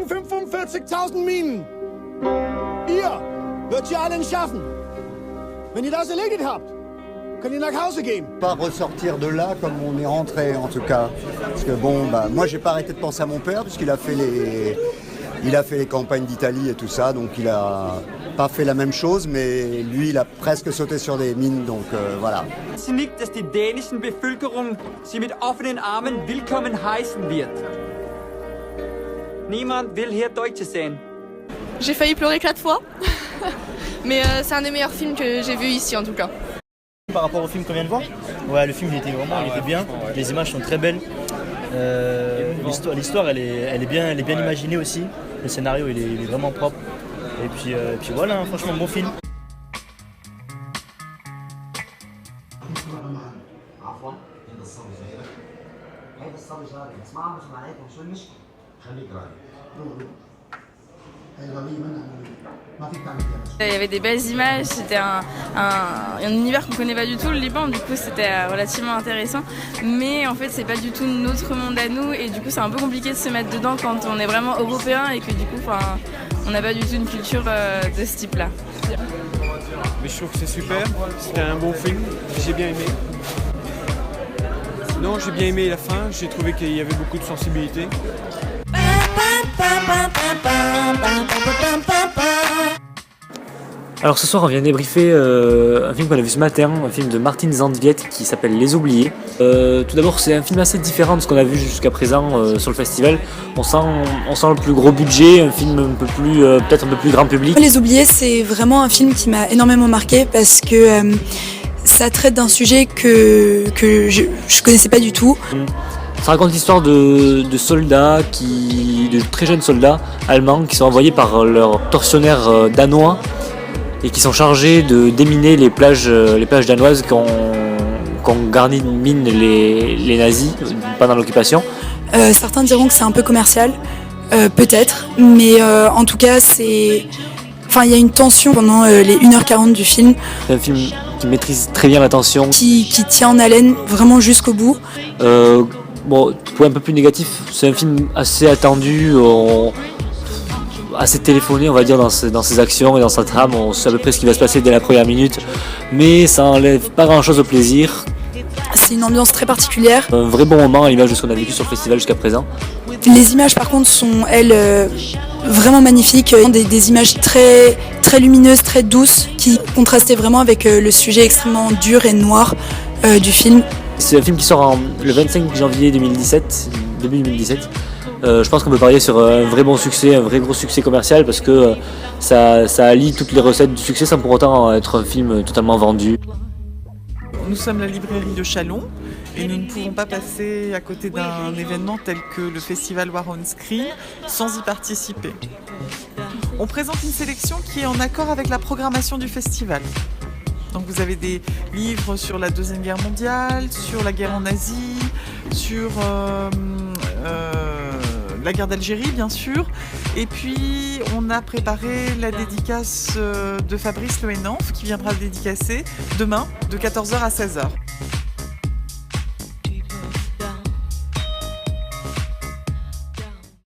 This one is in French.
145.000 Minen. Ihr wird sie allen schaffen. Wenn ihr das erledigt habt, könnt ihr nach Hause gehen. Pas ressortir de là comme on est rentré en tout cas. Parce que bon, moi j'ai pas arrêté de penser à mon père puisqu'il a fait les campagnes d'Italie et tout ça, donc il a pas fait la même chose, mais lui il a presque sauté sur des mines, donc voilà. Sie nicht, dass die dänischen Bevölkerung sie mit offenen Armen willkommen heißen wird. Niemand will hier Deutsche sehen. J'ai failli pleurer 4 fois, mais c'est un des meilleurs films que j'ai vu ici en tout cas. Par rapport au film qu'on vient de voir, ouais, le film il était bien, les images sont très belles, l'histoire elle est bien imaginée aussi, le scénario il est vraiment propre, et puis voilà, hein, franchement bon film. Il y avait des belles images, c'était un univers qu'on connaît pas du tout, le Liban, du coup c'était relativement intéressant. Mais en fait c'est pas du tout notre monde à nous et du coup c'est un peu compliqué de se mettre dedans quand on est vraiment européen et que du coup on n'a pas du tout une culture de ce type-là. Mais je trouve que c'est super, c'était un bon film, j'ai bien aimé. Non, j'ai bien aimé la fin, j'ai trouvé qu'il y avait beaucoup de sensibilité. Alors ce soir on vient débriefer un film qu'on a vu ce matin, un film de Martin Zandvliet qui s'appelle Les Oubliés. Tout d'abord c'est un film assez différent de ce qu'on a vu jusqu'à présent sur le festival. On sent le plus gros budget, un film un peu plus peut-être un peu plus grand public. Les Oubliés c'est vraiment un film qui m'a énormément marqué parce que ça traite d'un sujet que je connaissais pas du tout. Ça raconte l'histoire de soldats, de très jeunes soldats allemands qui sont envoyés par leurs tortionnaires danois et qui sont chargés de déminer les plages danoises qu'ont garni de mines les nazis pendant l'occupation. Certains diront que c'est un peu commercial, peut-être, mais en tout cas il y a une tension pendant les 1h40 du film. C'est un film qui maîtrise très bien la tension. Qui tient en haleine vraiment jusqu'au bout. Bon, pour un peu plus négatif, c'est un film assez attendu, assez téléphoné on va dire dans ses actions et dans sa trame, on sait à peu près ce qui va se passer dès la première minute, mais ça enlève pas grand chose au plaisir. C'est une ambiance très particulière. Un vrai bon moment à l'image de ce qu'on a vécu sur le festival jusqu'à présent. Les images par contre sont elles vraiment magnifiques, des images très, très lumineuses, très douces qui contrastaient vraiment avec le sujet extrêmement dur et noir du film. C'est un film qui sort le 25 janvier 2017, début 2017. Je pense qu'on peut parier sur un vrai bon succès, un vrai gros succès commercial parce que ça allie toutes les recettes du succès sans pour autant être un film totalement vendu. Nous sommes la librairie de Chalon et nous ne pouvons pas passer à côté d'un événement tel que le festival War on Screen sans y participer. On présente une sélection qui est en accord avec la programmation du festival. Donc vous avez des livres sur la Deuxième Guerre mondiale, sur la guerre en Asie, sur la guerre d'Algérie bien sûr. Et puis on a préparé la dédicace de Fabrice Le Henanf qui viendra dédicacer demain de 14h à 16h.